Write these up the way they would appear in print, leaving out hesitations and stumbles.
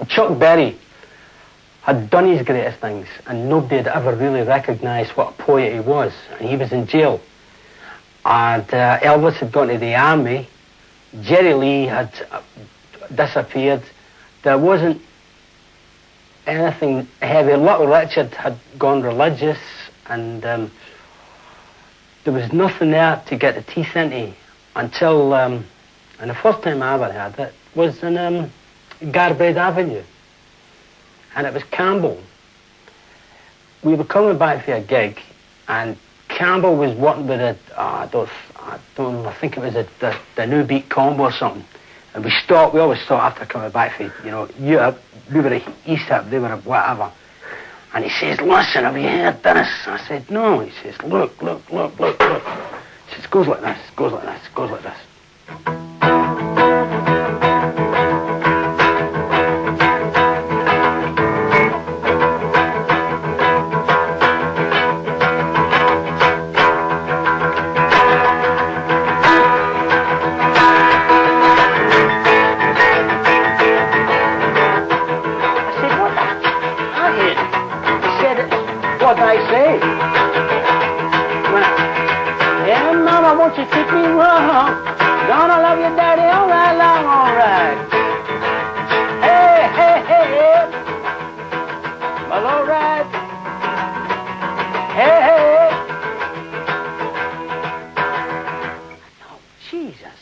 Chuck Berry had done his greatest things, and nobody had ever really recognised what a poet he was, and he was in jail. And Elvis had gone to the army. Jerry Lee had disappeared. There wasn't anything heavy. Little Richard had gone religious, and there was nothing there to get the teeth into until, and the first time I ever heard it was in Garbade Avenue, and it was Campbell. We were coming back for a gig, and Campbell was working with I don't know, I think it was the New Beat Combo or something. And we always stop after coming back for, Europe. We were at East Hip, they were at whatever. And he says, listen, have you heard this? I said, no. He says, look. He says, goes like this, goes like this, goes like this. Won't you take me wrong? Gonna love you, daddy, all night long, all right. Hey, hey, hey, hey. Well, all right. Hey, hey. Oh, Jesus.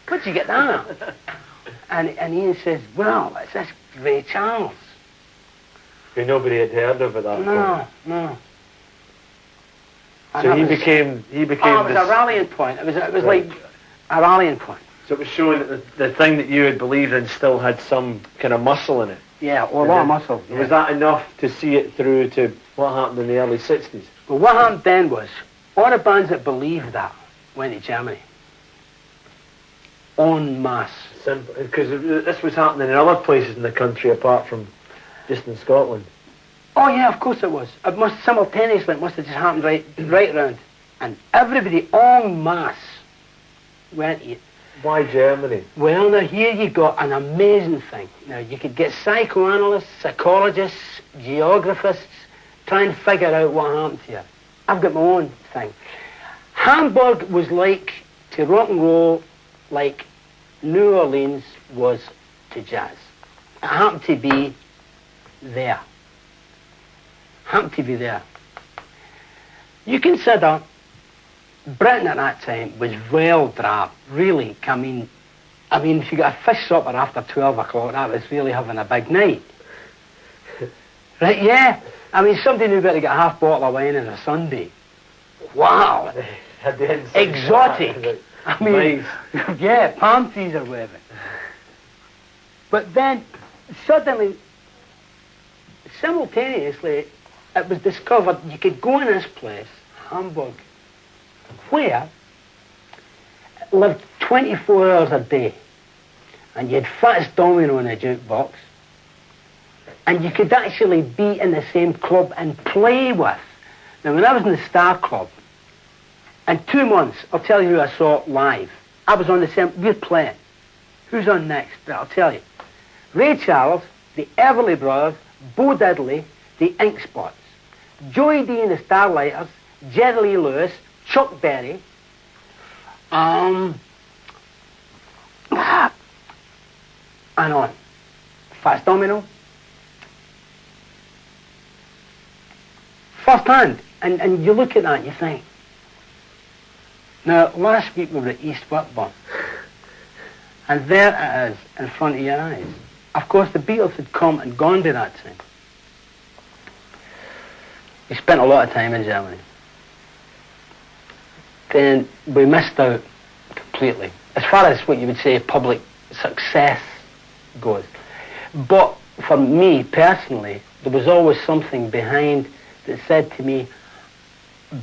Where'd you get that? And Ian says, well, it's this Ray Charles. Who nobody had heard of at that point. No. So he became. Oh, it was a rallying point. It was right. Like a rallying point. So it was showing that the thing that you had believed in still had some kind of muscle in it. Yeah, well, a lot of muscle. Yeah. Was that enough to see it through to what happened in the early 60s? Well, what happened then was, all the bands that believed that went to Germany. En masse. Because this was happening in other places in the country apart from just in Scotland. Oh yeah, of course it was. It must simultaneously. It must have just happened right round, and everybody en masse went to it. Why Germany? Well, now here you got an amazing thing. Now you could get psychoanalysts, psychologists, geographists, try and figure out what happened to you. I've got my own thing. Hamburg was like to rock and roll, like New Orleans was to jazz. It happened to be there. Happened to be there. You consider Britain at that time was well drab, really. I mean, if you got a fish supper after 12 o'clock, that was really having a big night. Right, yeah. I mean, somebody knew better to get a half bottle of wine on a Sunday. Wow. Exotic. I mean, yeah, palm trees are waving. But then, suddenly, simultaneously, it was discovered you could go in this place, Hamburg, where it lived 24 hours a day, and you had Fats Domino in a jukebox, and you could actually be in the same club and play with. Now, when I was in the Star Club, in 2 months, I'll tell you who I saw live. I was on the same, we're playing. Who's on next? I'll tell you. Ray Charles, the Everly Brothers, Bo Diddley, the Ink Spots, Joey D and the Starlighters, Jerry Lee Lewis, Chuck Berry, and on. Fats Domino. First hand. And you look at that and you think, now, last week we were at East Whitburn, and there it is in front of your eyes. Of course, the Beatles had come and gone by that time. We spent a lot of time in Germany. Then we missed out completely, as far as what you would say public success goes. But for me, personally, there was always something behind that said to me,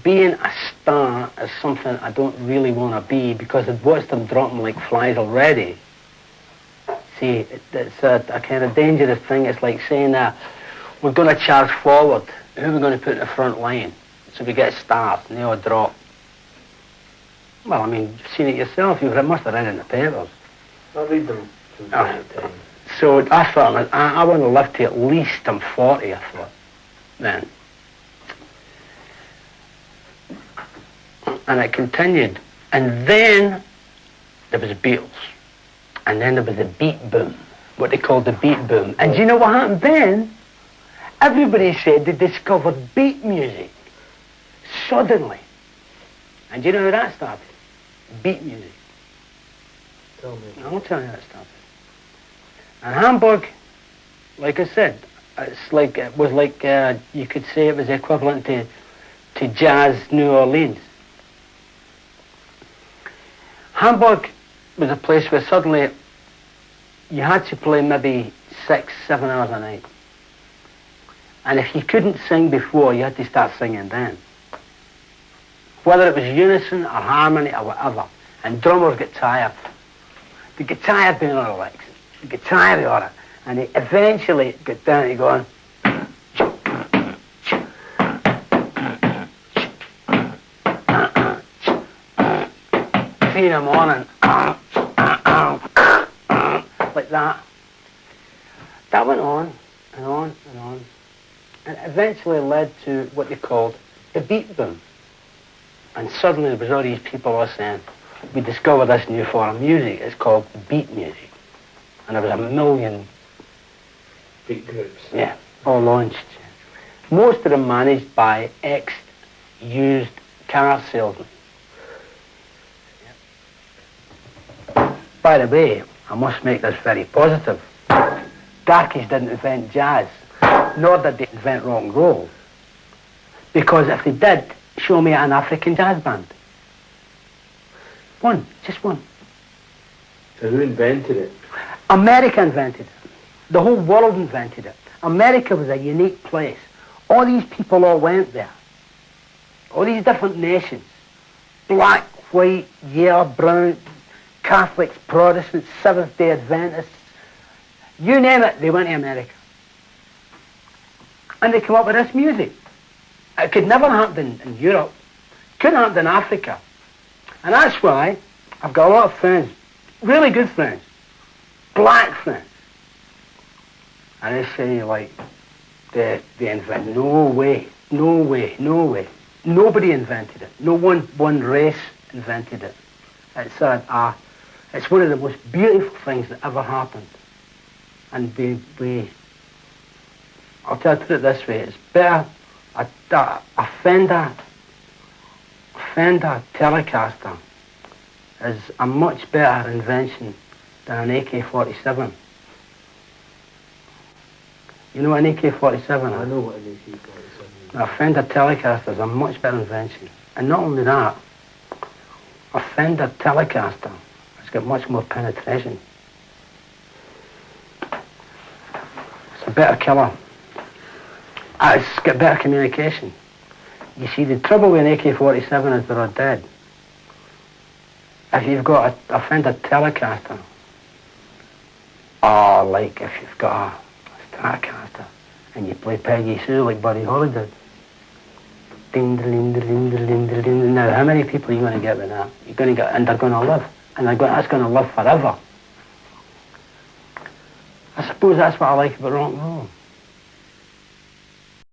being a star is something I don't really want to be, because I've watched them drop them like flies already. See, it's a kind of dangerous thing. It's like saying that we're going to charge forward. Who are we going to put in the front line? So we get stars and they all drop. Well, I mean, you've seen it yourself. You must have read it in the papers. I read them from time to time. So I thought, I want to live to at least I'm 40, I thought, then. And it continued. And then there was the Beatles. And then there was the beat boom, what they called the beat boom. And do you know what happened then? Everybody said they discovered beat music suddenly. And do you know how that started? Beat music. Tell me. I'll tell you how it started. And Hamburg, like I said, it was like you could say it was equivalent to jazz New Orleans. Hamburg was a place where suddenly you had to play maybe 6, 7 hours a night. And if you couldn't sing before, you had to start singing then. Whether it was unison or harmony or whatever. And drummers get tired. They get tired being on the licks. They get tired of it. And they eventually get down to going. 3 in the morning. Like that. That went on and on and on. And eventually led to what they called the beat boom. And suddenly there was all these people all saying, we discovered this new form of music, it's called beat music. And there was a million beat groups. Yeah, all launched. Most of them managed by ex-used car salesmen. By the way, I must make this very positive. Darkies didn't invent jazz, nor did they invent rock and roll. Because if they did, show me an African jazz band. One, just one. So who invented it? America invented it. The whole world invented it. America was a unique place. All these people all went there. All these different nations. Black, white, yellow, brown, Catholics, Protestants, Seventh-day Adventists. You name it, they went to America. And they come up with this music. It could never happen in Europe. Couldn't happen in Africa. And that's why I've got a lot of friends, really good friends, black friends. And they say, like, they invent, no way, no way, no way. Nobody invented it. No one race invented it. It's one of the most beautiful things that ever happened. And I'll put it this way, it's better, a Fender Telecaster is a much better invention than an AK-47. You know what an AK-47 is? I know what an AK-47 is. A Fender Telecaster is a much better invention. And not only that, a Fender Telecaster has got much more penetration. It's a better killer. It's got better communication. You see, the trouble with an AK-47 is they're all dead. If you've got a Fender Telecaster, or like if you've got a Stratocaster, and you play Peggy Sue like Buddy Holly did, ding, ding, ding, ding, ding, ding. Now, how many people are you going to get with that? You're going to get, and they're going to live, and that's going to live forever. I suppose that's what I like about rock and roll.